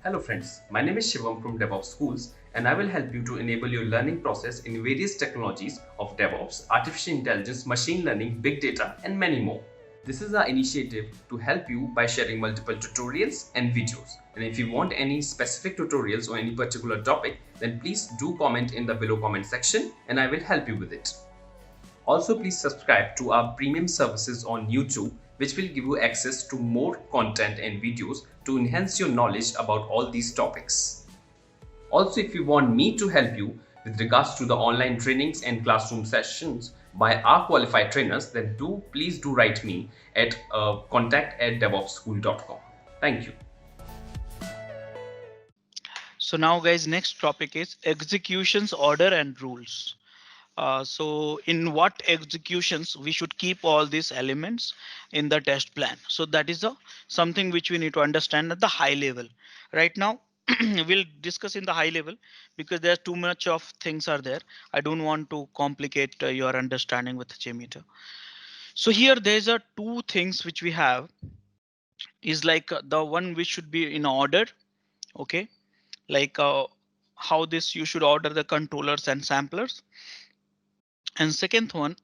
Hello friends, my name is Shivam from DevOps Schools and I will help you to enable your learning process in various technologies of DevOps, artificial intelligence, machine learning, big data and many more. This is our initiative to help you by sharing multiple tutorials and videos. And if you want any specific tutorials or any particular topic, then please do comment in the below comment section and I will help you with it. Also, please subscribe to our premium services on YouTube, which will give you access to more content and videos to enhance your knowledge about all these topics. Also, if you want me to help you with regards to the online trainings and classroom sessions by our qualified trainers, then please do write me at contact@devopsschool.com. Thank you. So now guys, next topic is executions order and rules. So in what executions we should keep all these elements in the test plan. So that is something which we need to understand at the high level. Right now, we'll discuss in the high level because there's too much of things are there. I don't want to complicate your understanding with JMeter. So here there's a two things which we have is like the one which should be in order. Okay, like how this you should order the controllers and samplers. And second one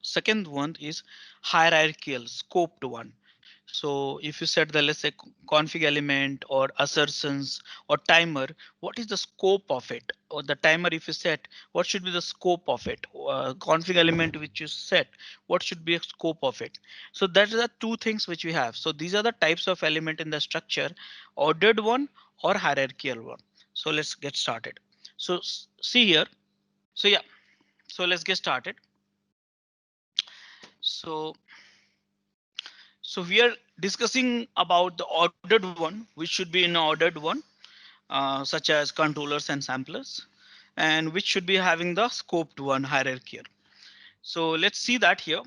is hierarchical scoped one. So if you set the, let's say, config element or assertions or timer, what is the scope of it? Or the timer, if you set, what should be the scope of it? Config element which you set, what should be a scope of it? So that's the two things which we have. So these are the types of element in the structure, ordered one or hierarchical one. So let's get started. So see here. So yeah, so let's get started. So we are discussing about the ordered one, which should be in ordered one, such as controllers and samplers, and which should be having the scoped one hierarchy. So let's see that here.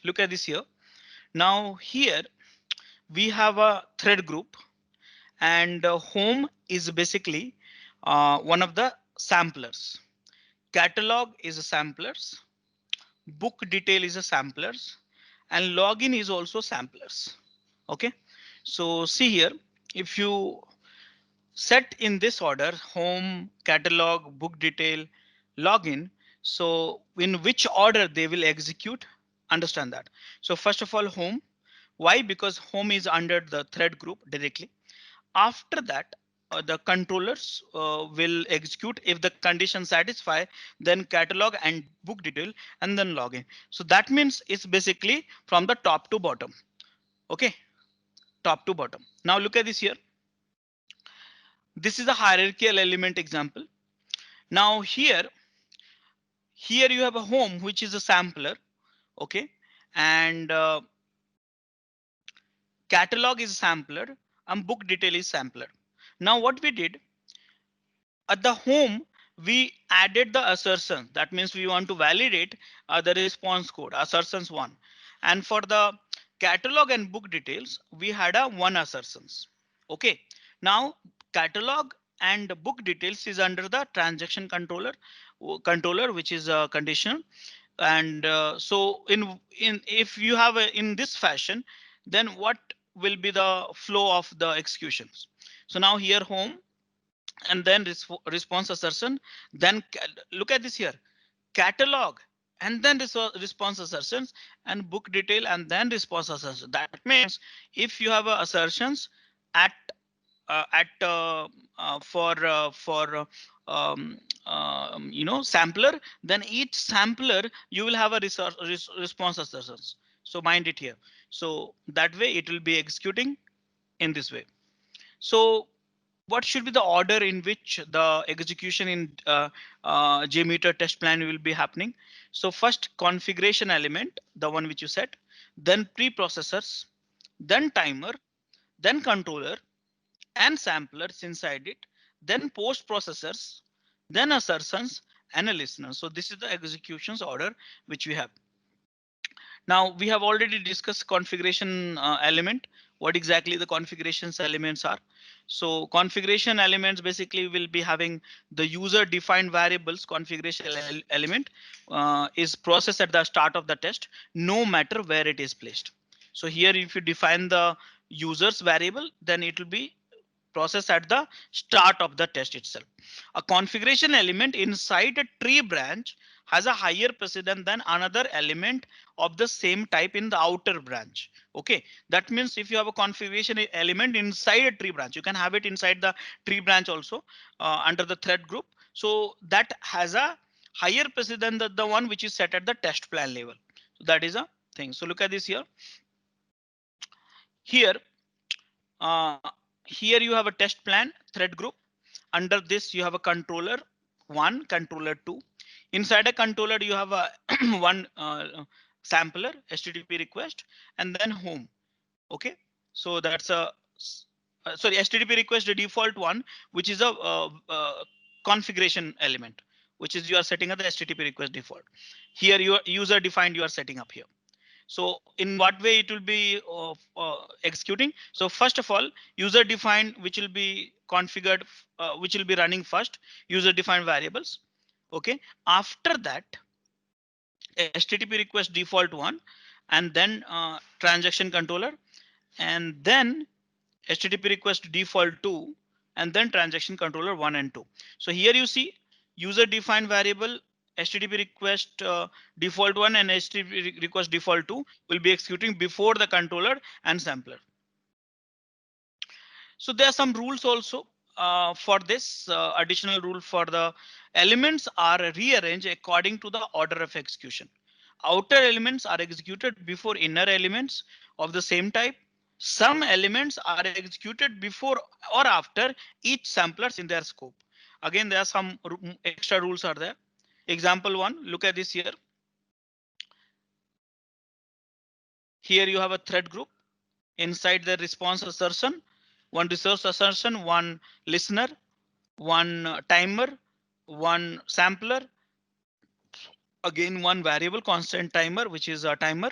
Look at this here. Now here we have a thread group, and home is basically one of the samplers. Catalog is a samplers. Book detail is a samplers, and login is also samplers. Okay, so see here, if you set in this order, home, catalog, book detail, login, so in which order they will execute, understand that. So first of all, home. Why? Because home is under the thread group directly. After that, the controllers will execute if the condition satisfy, then catalog and book detail, and then login. So that means it's basically from the top to bottom. Okay, top to bottom. Now look at this here. This is a hierarchical element example. Now here you have a home, which is a sampler. Okay, and catalog is sampler and book detail is sampler. Now what we did at the home, we added the assertion. That means we want to validate the response code, assertions one. And for the catalog and book details, we had a one assertions. Okay. Now catalog and book details is under the transaction controller, which is a condition. And so in if you have in this fashion, then what will be the flow of the executions? So now here home, and then response assertion, then look at this here, catalog, and then response assertions, and book detail, and then response assertion. That means if you have assertions at for sampler, then each sampler you will have a response assertions. So mind it here. So that way it will be executing in this way. So what should be the order in which the execution in JMeter test plan will be happening? So first configuration element, the one which you set, then preprocessors, then timer, then controller and samplers inside it, then post processors, then assertions and a listener. So this is the executions order which we have. Now we have already discussed configuration element, what exactly the configurations elements are. So configuration elements basically will be having the user defined variables. Configuration element is processed at the start of the test, no matter where it is placed. So here if you define the users variable, then it will be process at the start of the test itself. A configuration element inside a tree branch has a higher precedence than another element of the same type in the outer branch. Okay, that means if you have a configuration element inside a tree branch, you can have it inside the tree branch also under the thread group. So that has a higher precedence than the one which is set at the test plan level. So that is a thing. So look at this here. Here, uh, here you have a test plan thread group. Under this, you have a controller one, controller two. Inside a controller, you have a one sampler HTTP request and then home. OK, so that's a sorry, HTTP request, the default one, which is a configuration element, which is you are setting up the HTTP request default. Here, your user defined you are setting up here. So in what way it will be executing? So first of all, user defined, which will be configured, which will be running first, user defined variables. OK, after that, HTTP request default one, and then transaction controller, and then HTTP request default 2, and then transaction controller 1 and 2. So here you see user defined variable HTTP request default 1 and HTTP request default 2 will be executing before the controller and sampler. So there are some rules also for this additional rule for the elements are rearranged according to the order of execution. Outer elements are executed before inner elements of the same type. Some elements are executed before or after each samplers in their scope. Again, there are some extra rules are there. Example one, look at this here. Here you have a thread group. Inside the response assertion, one resource assertion, one listener, one timer, one sampler, again one variable constant timer, which is a timer.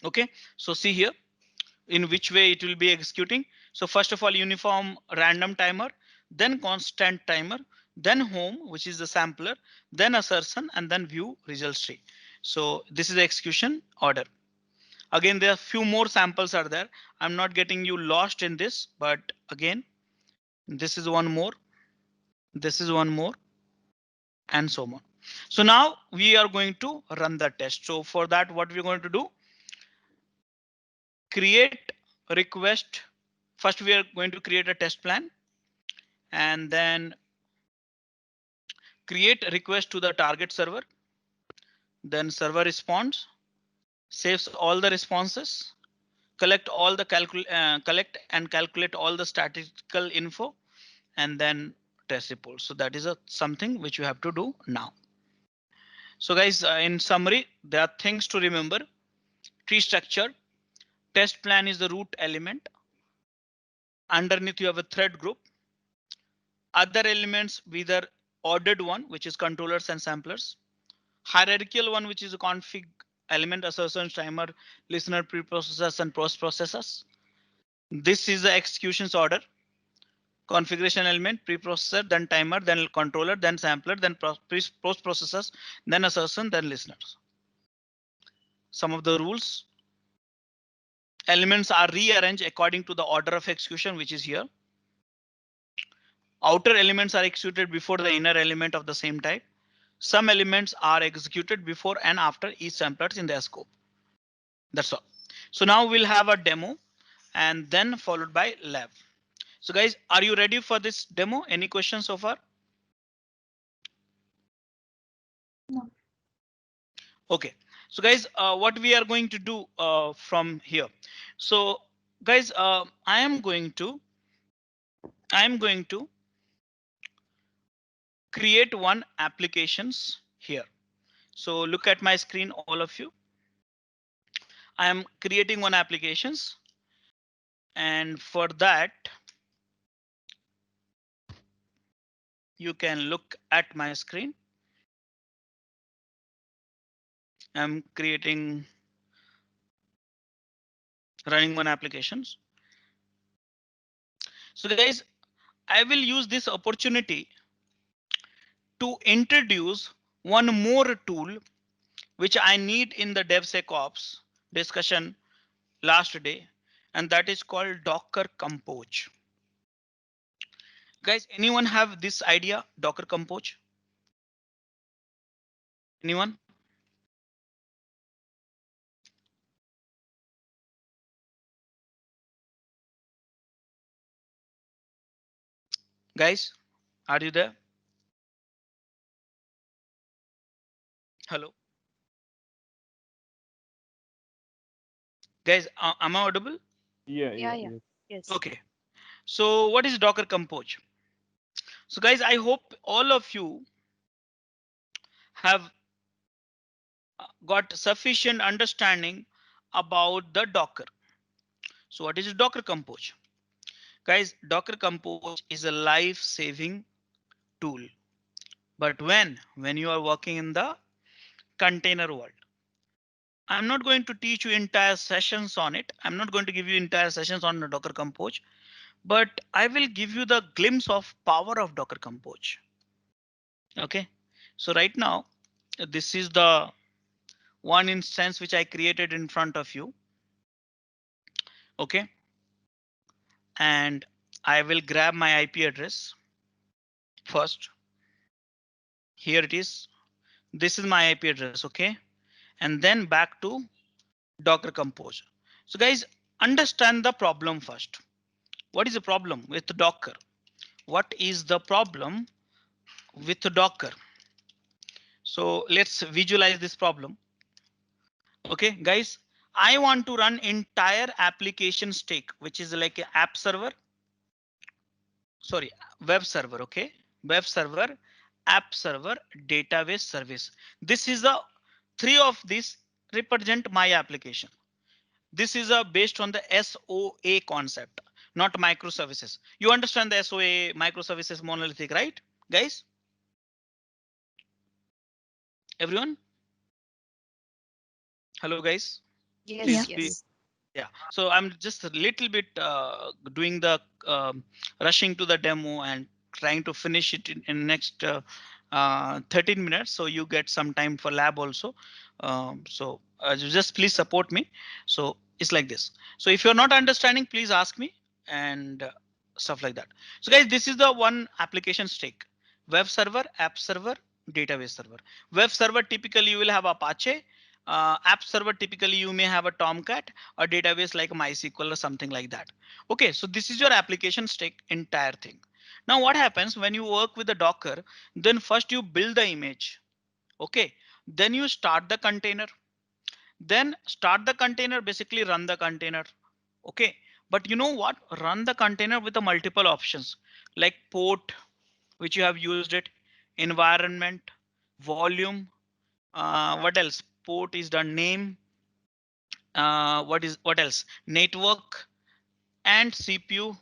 Okay, so see here in which way it will be executing. So first of all, uniform random timer, then constant timer, then home, which is the sampler, then assertion, and then view results tree. So this is the execution order. Again, there are few more samples are there. I'm not getting you lost in this, but again, this is one more. This is one more, and so on. So now we are going to run the test. So for that, what we're going to do, create request. First, we are going to create a test plan and then create a request to the target server. Then server responds, saves all the responses, collect all the collect and calculate all the statistical info, and then test report. So that is something which you have to do now. So guys, in summary, there are things to remember. Tree structure, test plan is the root element. Underneath you have a thread group. Other elements, either ordered one, which is controllers and samplers. Hierarchical one, which is a config element, assertion, timer, listener, preprocessors, and post processors. This is the executions order. Configuration element, preprocessor, then timer, then controller, then sampler, then post processors, then assertion, then listeners. Some of the rules. Elements are rearranged according to the order of execution, which is here. Outer elements are executed before the inner element of the same type. Some elements are executed before and after each samplers in their scope. That's all. So now we'll have a demo and then followed by lab. So guys, are you ready for this demo? Any questions so far? No. Okay. So guys, what we are going to do from here. So guys, I am going to create one applications here. So look at my screen, all of you. I am creating one applications. And for that, you can look at my screen. I'm creating, running one applications. So guys, I will use this opportunity to introduce one more tool which I need in the DevSecOps discussion last day, and that is called Docker Compose. Guys, anyone have this idea, Docker Compose? Anyone? Guys, are you there? Hello, guys, am I audible? Yeah, Yeah, yeah, yeah. yes. Yes. Okay. So what is Docker Compose? So guys, I hope all of you have got sufficient understanding about the Docker. So what is Docker Compose? Guys, Docker Compose is a life-saving tool. But when you are working in the container world, I'm not going to teach you entire sessions on it. I'm not going to give you entire sessions on the Docker Compose, but I will give you the glimpse of power of Docker Compose. Okay. So right now, this is the one instance which I created in front of you. Okay. And I will grab my IP address first. Here it is. This is my IP address. Okay. And then back to Docker Compose. So guys, understand the problem first. What is the problem with Docker? What is the problem with Docker? So let's visualize this problem. Okay, guys, I want to run entire application stack, which is like an app server. Sorry, web server. Okay, web server, app server, database service. This is the three of these represent my application. This is based on the SOA concept, not microservices. You understand the SOA microservices monolithic, right, guys? Everyone? Hello, guys. Yes, Please Yes, be. yes. yes. Yeah. So I'm just a little bit doing the rushing to the demo and trying to finish it in next 13 minutes. So you get some time for lab also. Just please support me. So it's like this. So if you're not understanding, please ask me and stuff like that. So guys, this is the one application stack: web server, app server, database server. Web server typically you will have Apache. App server typically you may have a Tomcat, a database like MySQL or something like that. Okay, so this is your application stack entire thing. Now what happens when you work with the Docker? Then first you build the image. Okay, then you start the container. Then start the container, basically run the container. Okay, but you know what? Run the container with the multiple options like port, which you have used it, environment, volume, what else? Port is the name. What else? Network and CPU,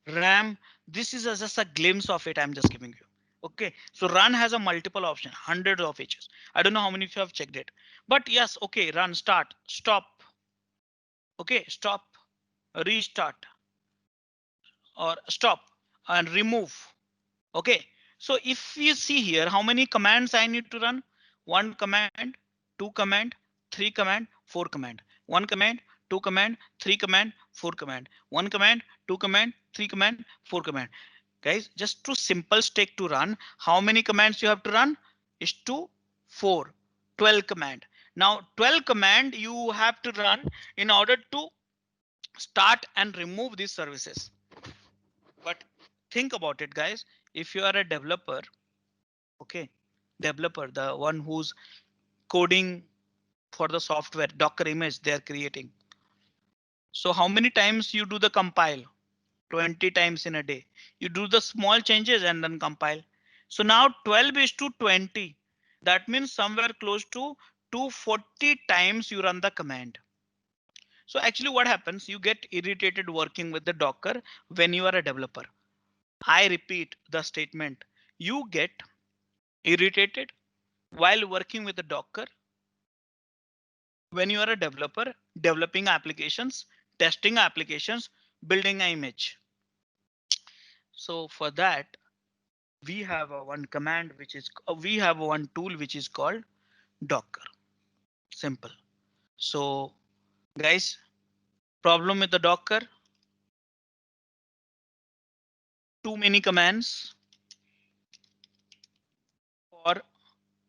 RAM. This is just a glimpse of it. I'm just giving you. Okay, so run has a multiple option, hundreds of features. I don't know how many of you have checked it, but yes, okay, run, start, stop. Okay, stop, restart, or stop and remove. Okay, so if you see here, how many commands I need to run? One command, two command, three command, four command, one command, two command, three command, four command, one command, two command, three command, four command. Guys, just to simple stack to run, how many commands you have to run? Is to 4, 12 command. Now 12 command you have to run in order to start and remove these services. But think about it, guys. If you are a developer, okay, developer, the one who's coding for the software, Docker image they're creating. So how many times you do the compile? 20 times in a day. You do the small changes and then compile. So now 12 is to 20. That means somewhere close to 240 times you run the command. So actually what happens, you get irritated working with the Docker when you are a developer. I repeat the statement. You get irritated while working with the Docker when you are a developer, developing applications, testing applications, building an image. So for that, we have a one command which is we have a one tool which is called Docker. Simple. So guys, problem with the Docker? too many commands for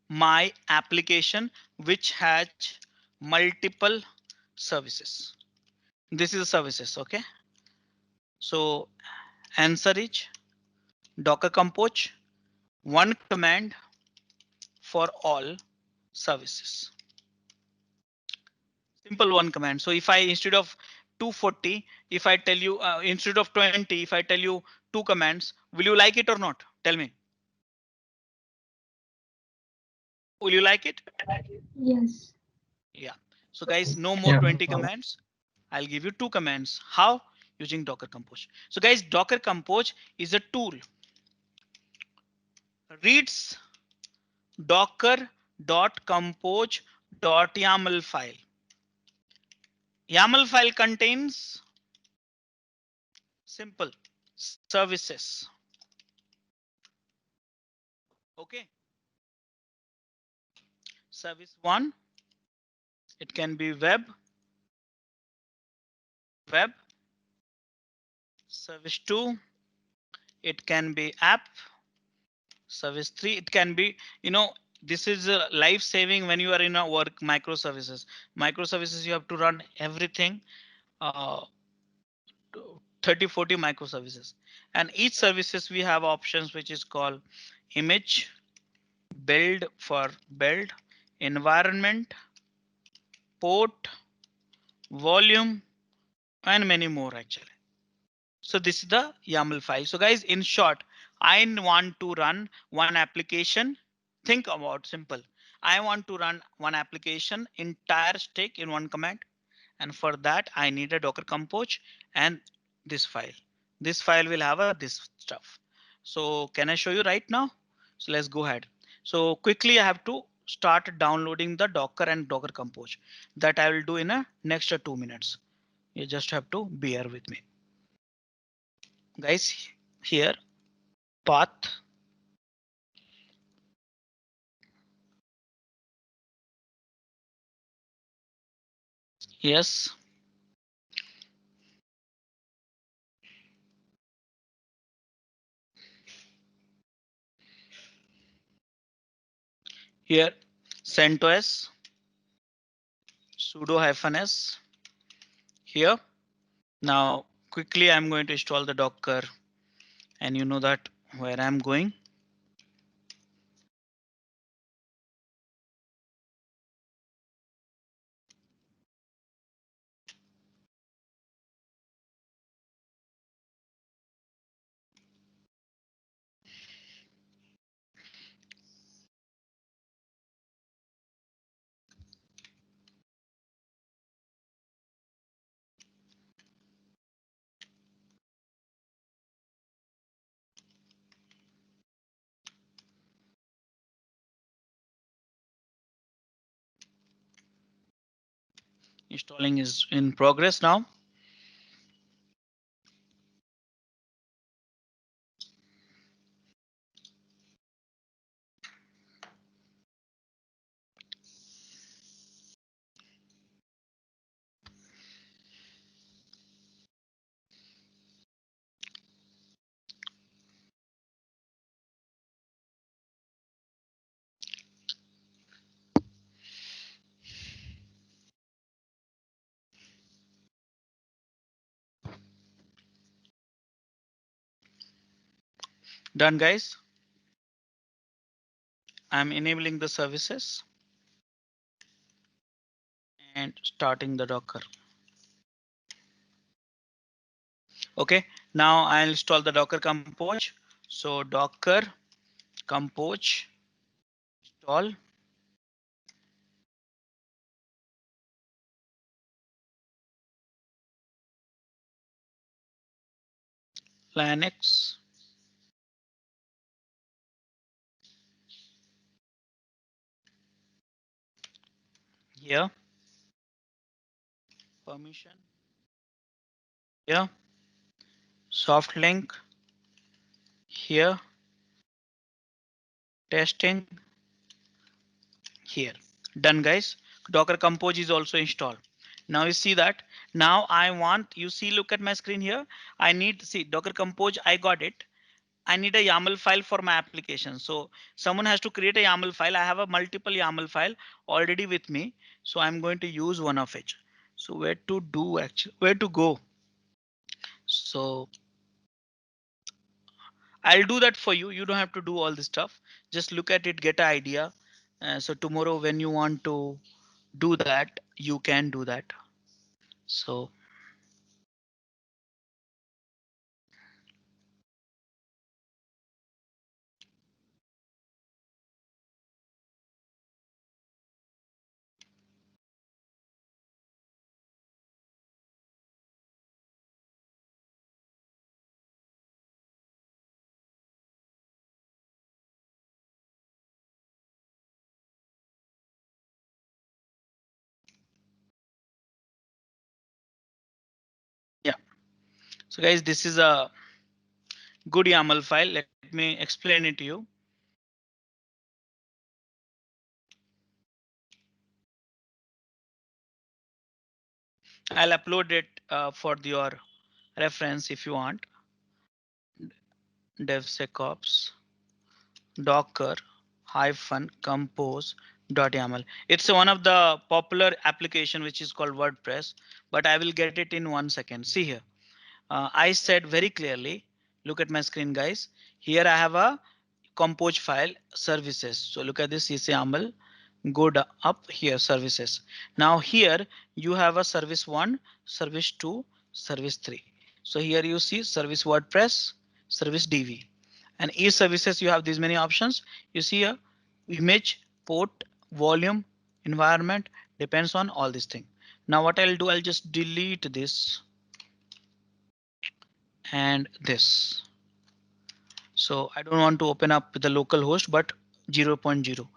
my application which has multiple services. This is the services. OK, so answer is Docker Compose, one command for all services. Simple one command. So if I instead of 240, if I tell you instead of 20, if I tell you two commands, will you like it or not? Tell me. Will you like it? Yes. Yeah. So guys, no more 20 commands. I'll give you two commands. How? Using Docker Compose. So guys, Docker Compose is a tool. Reads docker.compose.yaml file. YAML file contains simple services. OK. Service one, it can be web. Service two, it can be app. Service three, it can be, this is life saving when you are in a work microservices. Microservices, you have to run everything, 30-40 microservices, and each services we have options which is called image, build for build, environment, port, volume, and many more actually. So this is the YAML file. So guys, in short, I want to run one application. Think about simple. I want to run one application entire stack in one command. And for that, I need a Docker Compose and this file. This file will have this stuff. So can I show you right now? So let's go ahead. So quickly, I have to start downloading the Docker and Docker Compose. That I will do in a next 2 minutes. You just have to bear with me. Guys, here path. Yes. Here CentOS sudo -s here. Now quickly I'm going to install the Docker, and you know that where I'm going. Installing is in progress now. Done, guys. I'm enabling the services and starting the Docker. Okay, now I'll install the Docker Compose. So Docker Compose install. Linux. Here. Permission. Here. Soft link. Here. Testing. Here. Done, guys. Docker Compose is also installed. Now you see that. Now I want, you see, look at my screen here. I need, see, Docker Compose, I got it. I need a YAML file for my application. So someone has to create a YAML file. I have a multiple YAML file already with me. So I'm going to use one of it. So where to do actually, where to go? So I'll do that for you. You don't have to do all this stuff. Just look at it, get an idea. So tomorrow when you want to do that, you can do that. So yeah. So guys, this is a good YAML file. Let me explain it to you. I'll upload it for your reference if you want. DevSecOps Docker compose.yaml. It's one of the popular application which is called WordPress, but I will get it in 1 second. See here. I said very clearly, look at my screen guys. Here I have a compose file services. So look at this YAML, go up here services. Now here you have a service 1, service 2, service 3. So here you see service WordPress, service DV, and each services you have these many options. You see a image, port, volume, environment, depends on all these things. Now what I'll do, I'll just delete this and this. So I don't want to open up with the local host, but 0.0.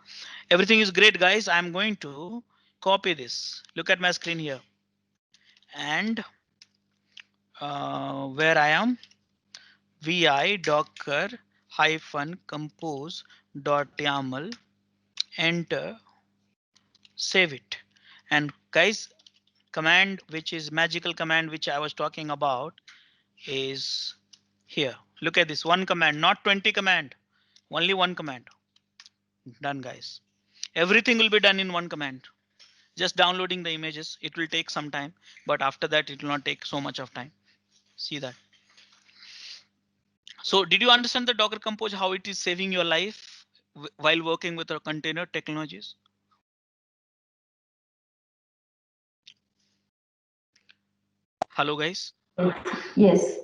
Everything is great, guys. I'm going to copy this. Look at my screen here. And where I am, vi docker hyphen compose dot yaml, enter, save it. And guys, command which is magical command which I was talking about is here. Look at this one command, not 20 command, only one command. Done, guys. Everything will be done in one command. Just downloading the images, it will take some time, but after that it will not take so much of time. See that. So did you understand the Docker Compose, how it is saving your life while working with our container technologies? Hello guys. Yes.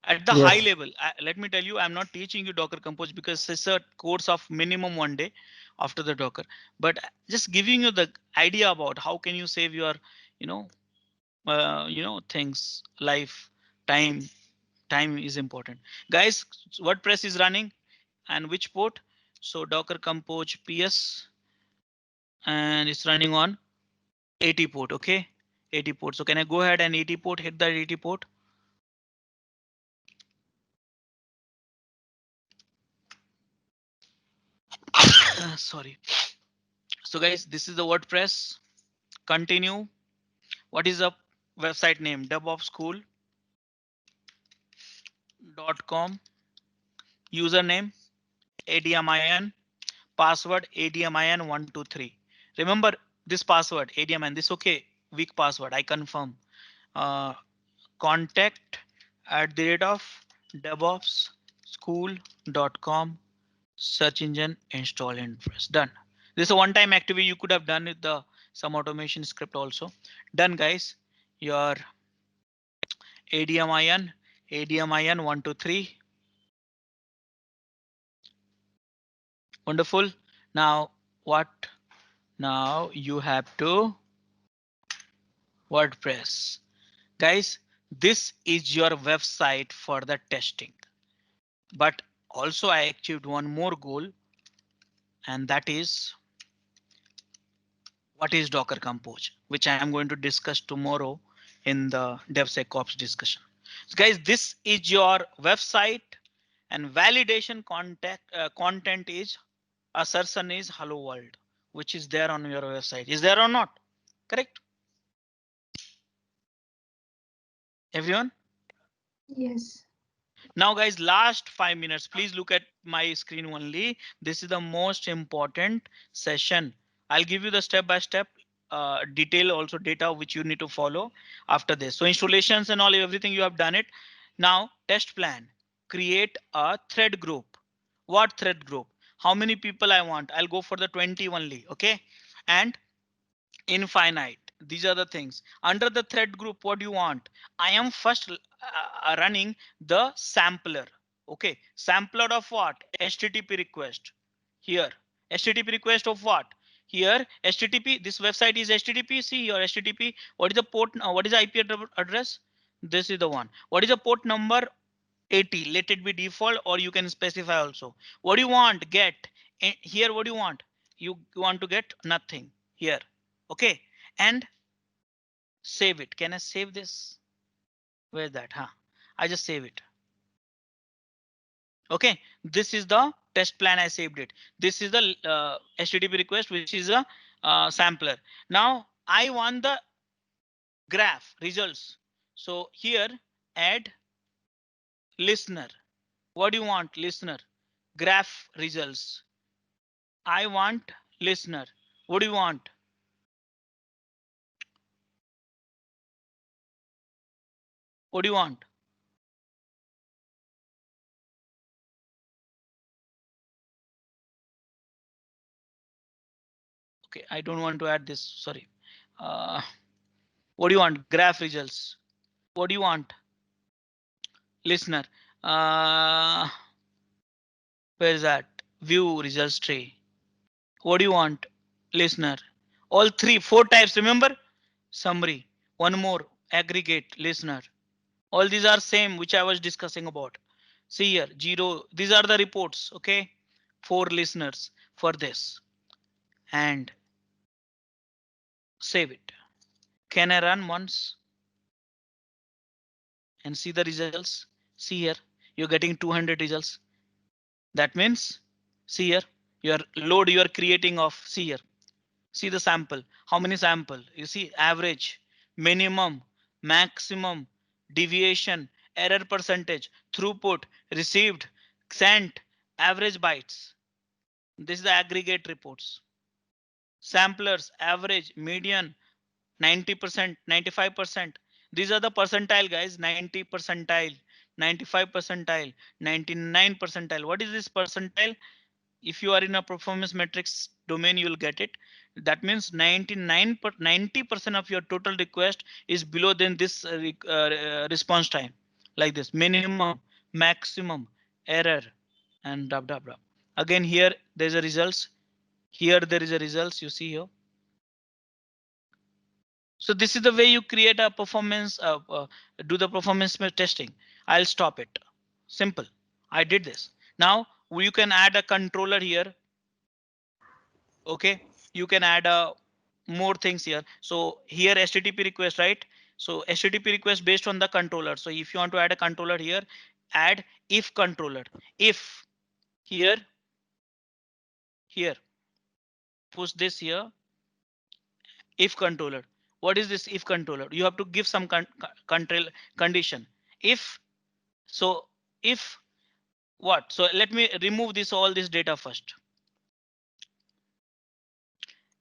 At the high Yes. level, let me tell you, I'm not teaching you Docker Compose because it's a course of minimum 1 day after the Docker, but just giving you the idea about how can you save your, you know, things, life, time. Time is important. Guys, WordPress is running and which port? So Docker Compose PS and it's running on 80 port. OK, 80 port. So can I go ahead and 80 port, hit that 80 port? Sorry. So guys, this is the WordPress. Continue. What is the website name? DevOpsSchool.com. Username ADMIN. Password ADMIN123. Remember this password ADMIN. This OK. Weak password. I confirm. Contact @ DevOpsSchool.com. Search engine install interest. Done. This is a one-time activity you could have done with the some automation script also. Done, guys. Your ADMIN 123. Wonderful. Now what? Now you have to WordPress. Guys, this is your website for the testing. But also I achieved one more goal, and that is what is Docker Compose, which I am going to discuss tomorrow in the DevSecOps discussion. So guys, this is your website and validation content is assertion is hello world, which is there on your website. Is there or not? Correct? Everyone? Yes. Now guys, last 5 minutes, please look at my screen only. This is the most important session. I'll give you the step by step detail, also data which you need to follow after this. So installations and all, everything you have done it. Now test plan, create a thread group. What thread group? How many people I want? I'll go for the 20 only. Okay. And infinite, these are the things under the thread group. What do you want? I am first running the sampler. Okay, sampler of what? HTTP request. Here HTTP request of what? Here HTTP, this website is HTTP. See your HTTP. What is the port? What is the IP address? This is the one. What is the port number? 80. Let it be default, or you can specify also. What do you want? Get here. What do you want? You want to get nothing here. Okay, and save it. Can I save this? Where's that? Huh? I just save it. Okay, this is the test plan. I saved it. This is the HTTP request, which is a sampler. Now I want the graph results. So here add listener. What do you want? Listener graph results. I want listener. What do you want? What do you want? Okay, I don't want to add this. Sorry. What do you want? Graph results. What do you want? Listener. Where is that? View results tree. What do you want? Listener. All three, four types. Remember? Summary. One more. Aggregate. Listener. All these are same, which I was discussing about. See here, 0. These are the reports. Okay. 4 listeners for this. And save it. Can I run once and see the results? See here, you're getting 200 results. That means, see here, your load you are creating of, see here, see the sample. How many sample? You see average, minimum, maximum, deviation, error percentage, throughput, received, sent, average bytes. This is the aggregate reports. Samplers, average, median, 90%, 95%. These are the percentile, guys. 90 percentile, 95 percentile, 99 percentile. What is this percentile? If you are in a performance metrics domain, you will get it. That means 90% of your total request is below than this response time, like this: minimum, maximum, error, and blah blah blah. Again, here there's a results. Here there is a results. You see here. So this is the way you create a performance, do the performance testing. I'll stop it. Simple. I did this. Now you can add a controller here. Okay, you can add more things here. So here HTTP request, right? So HTTP request based on the controller. So if you want to add a controller here, add if controller. If here, push this here, if controller. What is this if controller? You have to give some control condition. If so, if what? So let me remove this all this data first.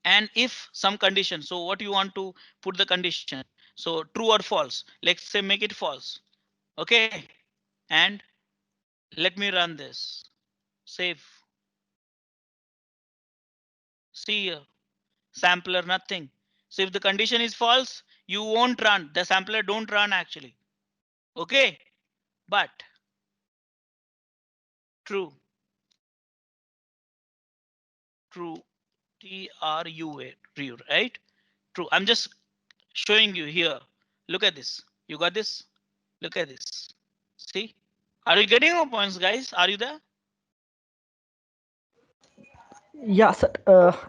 And if some condition, so what you want to put the condition? So true or false. Let's say make it false. Okay, and let me run this. Save. See here, sampler nothing. So if the condition is false, you won't run. The sampler don't run actually. Okay, but true. True. TRUA, right? True. I'm just showing you here. Look at this. You got this? Look at this. See? Are you getting your points, guys? Are you there? Yeah, sir,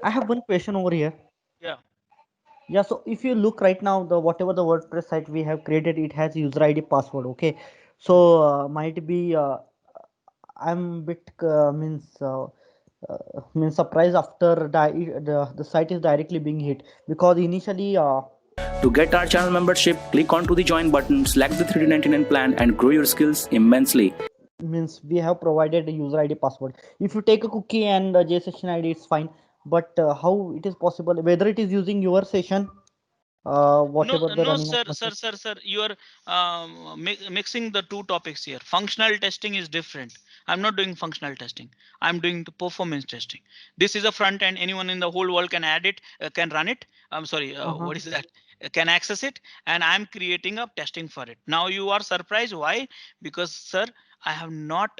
I have one question over here. Yeah. Yeah, so if you look right now, the whatever the WordPress site we have created, it has user ID password. Okay, so might be I'm bit means surprised after the site is directly being hit, because initially To get our channel membership, click onto the join button, select the 3D99 plan and grow your skills immensely. Means we have provided a user ID password. If you take a cookie and a JSession ID, it's fine. But how it is possible, whether it is using your session, whatever the No, running of sir, machine. sir. You are mixing the two topics here. Functional testing is different. I'm not doing functional testing. I'm doing the performance testing. This is a front end. Anyone in the whole world can add it, can run it. I'm sorry. What is that? Can access it, and I'm creating a testing for it. Now you are surprised. Why? Because, sir, I have not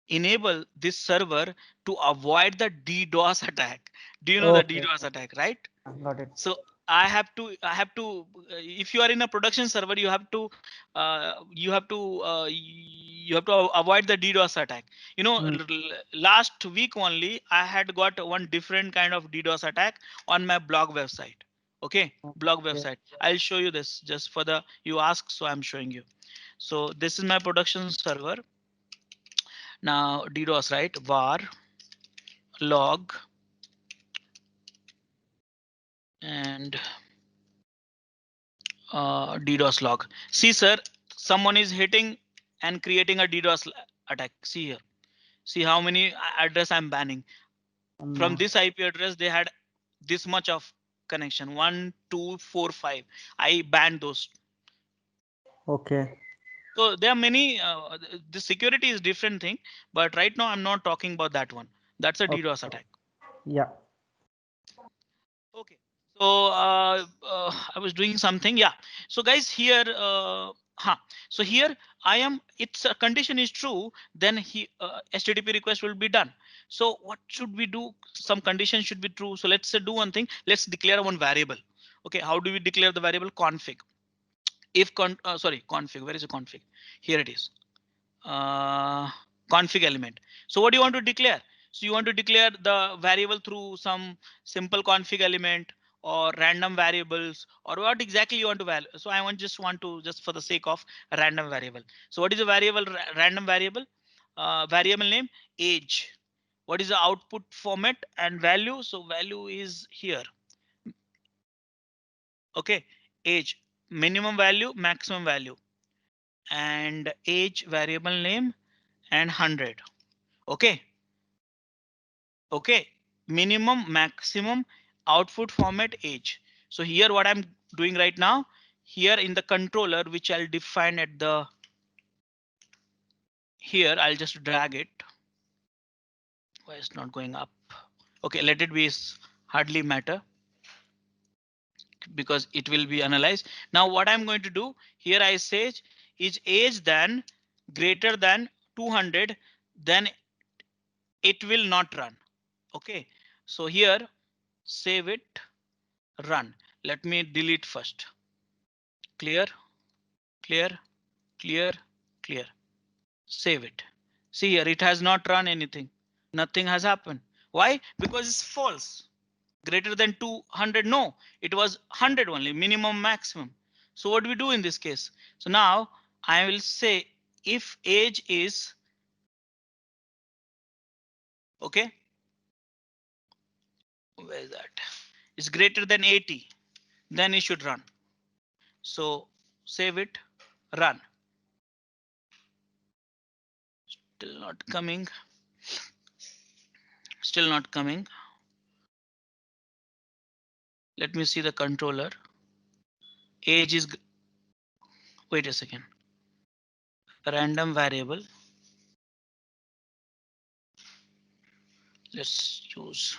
enabled this server to avoid the DDoS attack. Do you know the Okay, DDoS attack, right? got it. So if you are in a production server, you have to avoid the DDoS attack. You know, last week only I had got one different kind of DDoS attack on my blog website. Okay, blog Okay. website. I'll show you this just for the you ask, so I'm showing you. So this is my production server. Now DDoS, right? Var log and DDoS log. See, sir, someone is hitting and creating a DDoS attack. See here. See how many address I'm banning. From this IP address, they had this much of connection. 1, 2, 4, 5. I banned those. Okay. So there are many. The security is different thing, but right now I'm not talking about that one. That's a DDoS attack. Yeah. Okay. So I was doing something. Yeah. So guys here, so here I am. It's a condition is true. Then HTTP request will be done. So what should we do? Some condition should be true. So let's do one thing. Let's declare one variable. Okay. How do we declare the variable? Config. If config. Where is the config? Here it is. Config element. So what do you want to declare? So you want to declare the variable through some simple config element or random variables, or what exactly you want to value. So I want to just for the sake of a random variable. So what is the variable? Random variable? Variable name age. What is the output format and value? So value is here. Okay, age, minimum value, maximum value, and age variable name and 100. Okay. Okay. Minimum, maximum, output format, age. So here what I'm doing right now, here in the controller, which I'll define at the here, I'll just drag it. Why it's not going up? Okay, let it be, hardly matter because it will be analyzed. Now what I'm going to do here, I say is age than greater than 200, then it will not run. Okay, so here save it, run. Let me delete first. Clear, clear, clear, clear. Save it. See here, it has not run anything. Nothing has happened. Why? Because it's false. Greater than 200. No, it was 100 only, minimum, maximum. So what do we do in this case? So now I will say if age is okay. Where is that? Is greater than 80, then it should run. So save it, run. Still not coming. Still not coming. Let me see the controller. Age is, wait a second. Random variable. Let's use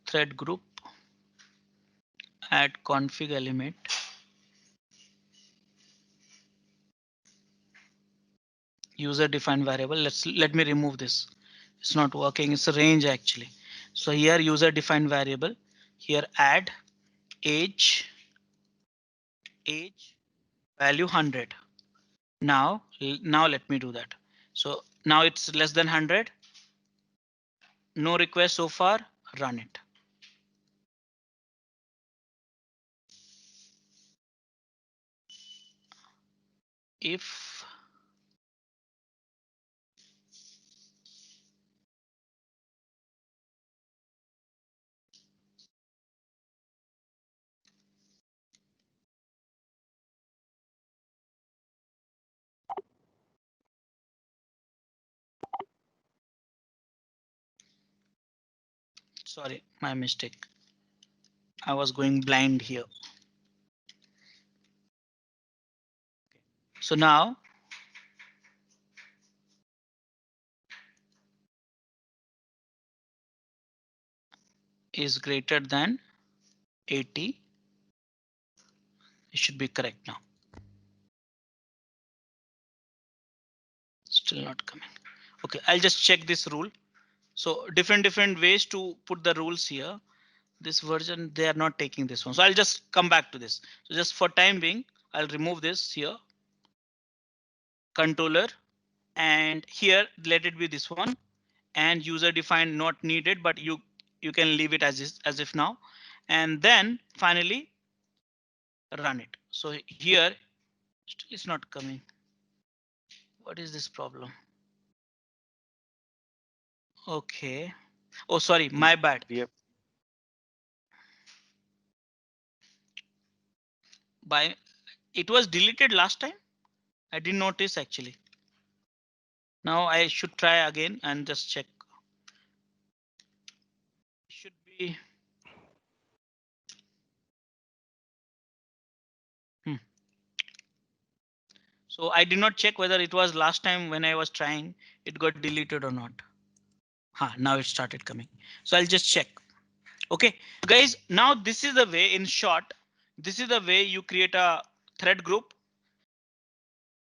thread group. Add config element. User defined variable. Let me remove this. It's not working. It's a range actually. So here user defined variable. Here add age value 100. Now let me do that. So now it's less than 100. No request so far. Run it. If Sorry, my mistake. I was going blind here. So now is greater than 80. It should be correct now. Still not coming. Okay, I'll just check this rule. So different ways to put the rules here. This version, they are not taking this one. So I'll just come back to this. So just for time being, I'll remove this here. Controller, and here let it be this one, and user defined not needed, but you can leave it as if now, and then finally run it. So here still it's not coming. What is this problem? Okay. Oh, sorry, my bad. Yep. By it was deleted last time. I didn't notice actually. Now I should try again and just check. Should be. So I did not check whether it was last time when I was trying, it got deleted or not. Now it started coming. So I'll just check. Okay, guys, now this is the way, in short, this is the way you create a thread group,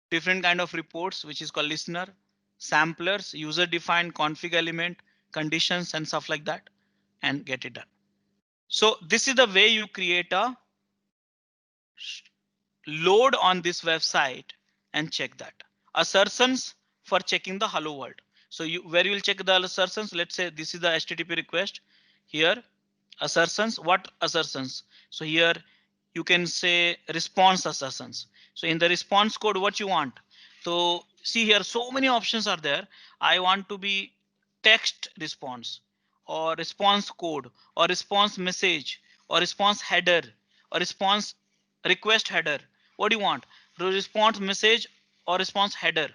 different kind of reports, which is called listener, samplers, user defined config element, conditions and stuff like that, and get it done. So this is the way you create a load on this website and check that. Assertions for checking the hello world. So where you will check the assertions, let's say this is the HTTP request here. Assertions, what assertions? So here you can say response assertions. So in the response code, what you want? So see here, so many options are there. I want to be text response or response code or response message or response header or response request header. What do you want? Response message or response header.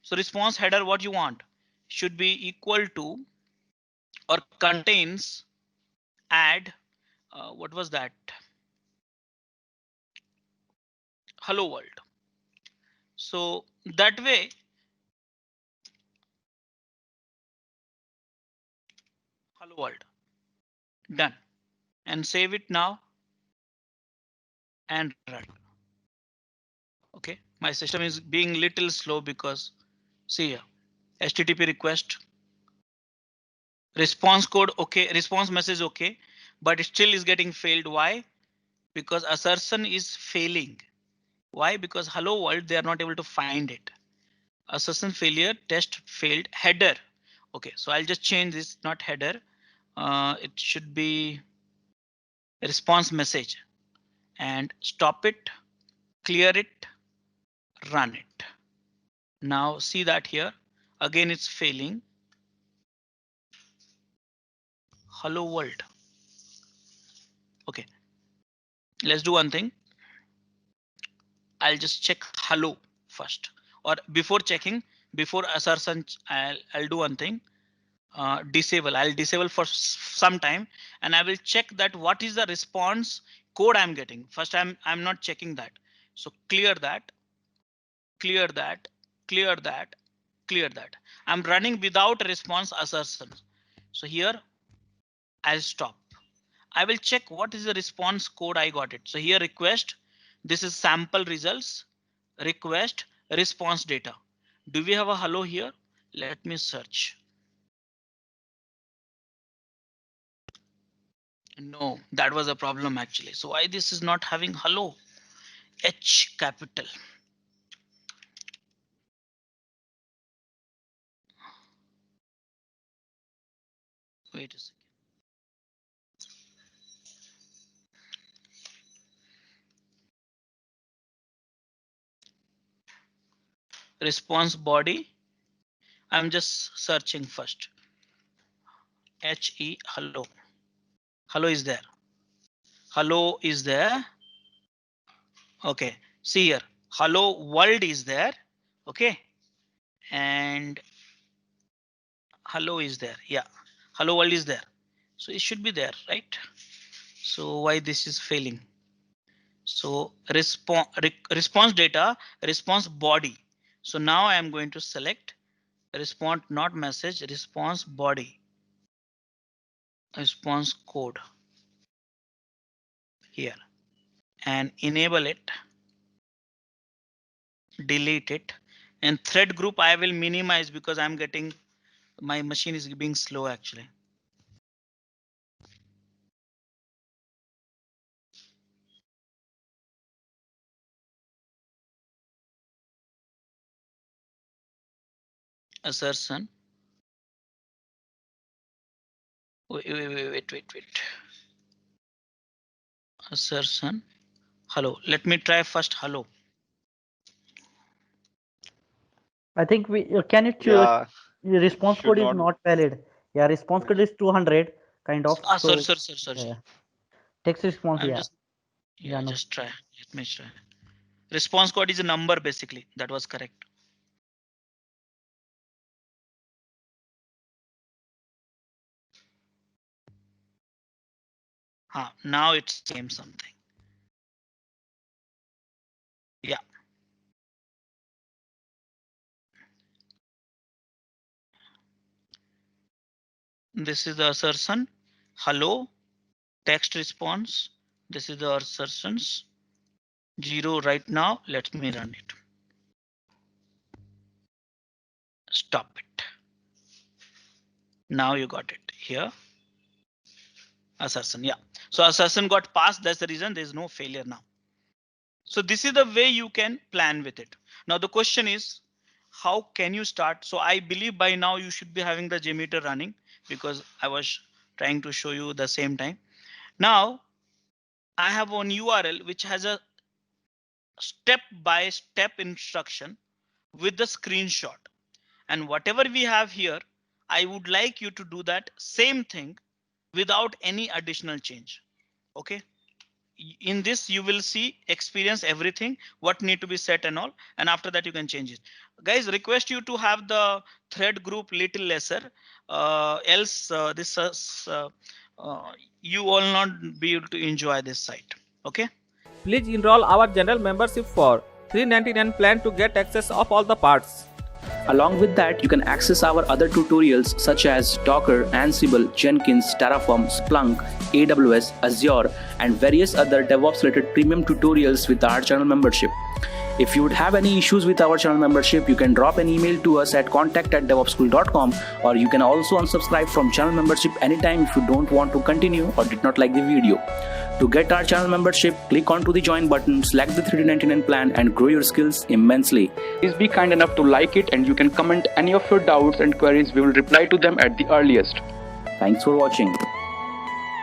So response header, what you want should be equal to or contains add what was that? Hello world. So that way, hello world, done, and save it now and run. Okay, my system is being little slow because see here, HTTP request, response code, okay, response message, okay, but it still is getting failed. Why? Because assertion is failing. Why? Because hello world, they are not able to find it. Assertion failure, test failed, header. Okay, so I'll just change this, not header. It should be response message and stop it, clear it, run it. Now see that here again it's failing. Hello world. Okay, let's do one thing. I'll just check hello first, or before checking, before assertion, I'll do one thing. Disable. I'll disable for some time and I will check that what is the response code I'm getting. First I'm not checking that. So clear that, clear that, clear that, clear that. I'm running without response assertion. So here I'll stop. I will check what is the response code I got it. So here request, this is sample results, request, response data. Do we have a hello here? Let me search. No, that was a problem actually. So why this is not having hello? H capital. Wait a second. Response body. I'm just searching first. HE hello. Hello is there. Hello is there. Okay, see here. Hello world is there. Okay, and hello is there. Yeah, hello world is there. So it should be there, right? So why this is failing? So response data, response body. So now I am going to select response, not message, response body, response code here, and enable it, delete it, and thread group I will minimize because I'm getting, my machine is being slow actually. Assertion. Wait. Assertion. Hello. Let me try first. Hello. I think we can it Yeah, response should code is not. not valid. Yeah, response code is 200 kind of. So Sorry. yeah, text response. I'm Yeah, just, yeah, no. just try. Let me try. Response code is a number basically. That was correct. Now it's same something. Yeah. This is the assertion. Hello. Text response. This is the assertions. 0 right now. Let me run it. Stop it. Now you got it here. Assertion. Yeah. So assertion got passed. That's the reason there's no failure now. So this is the way you can plan with it. Now the question is, how can you start? So I believe by now you should be having the JMeter running because I was trying to show you the same time. Now I have one URL which has a step-by-step instruction with the screenshot. And whatever we have here, I would like you to do that same thing without any additional change. Okay. In this you will see, experience everything, what need to be set and all, and after that you can change it. Guys, request you to have the thread group little lesser, else you will not be able to enjoy this site. Okay. Please enroll our general membership for $399 plan to get access of all the parts. Along with that, you can access our other tutorials such as Docker, Ansible, Jenkins, Terraform, Splunk, AWS, Azure, and various other DevOps related premium tutorials with our channel membership. If you would have any issues with our channel membership, you can drop an email to us at contact@devopsschool.com, or you can also unsubscribe from channel membership anytime if you don't want to continue or did not like the video. To get our channel membership, click onto the join button, select the $399 plan and grow your skills immensely. Please be kind enough to like it, and you can comment any of your doubts and queries. We will reply to them at the earliest. Thanks for watching.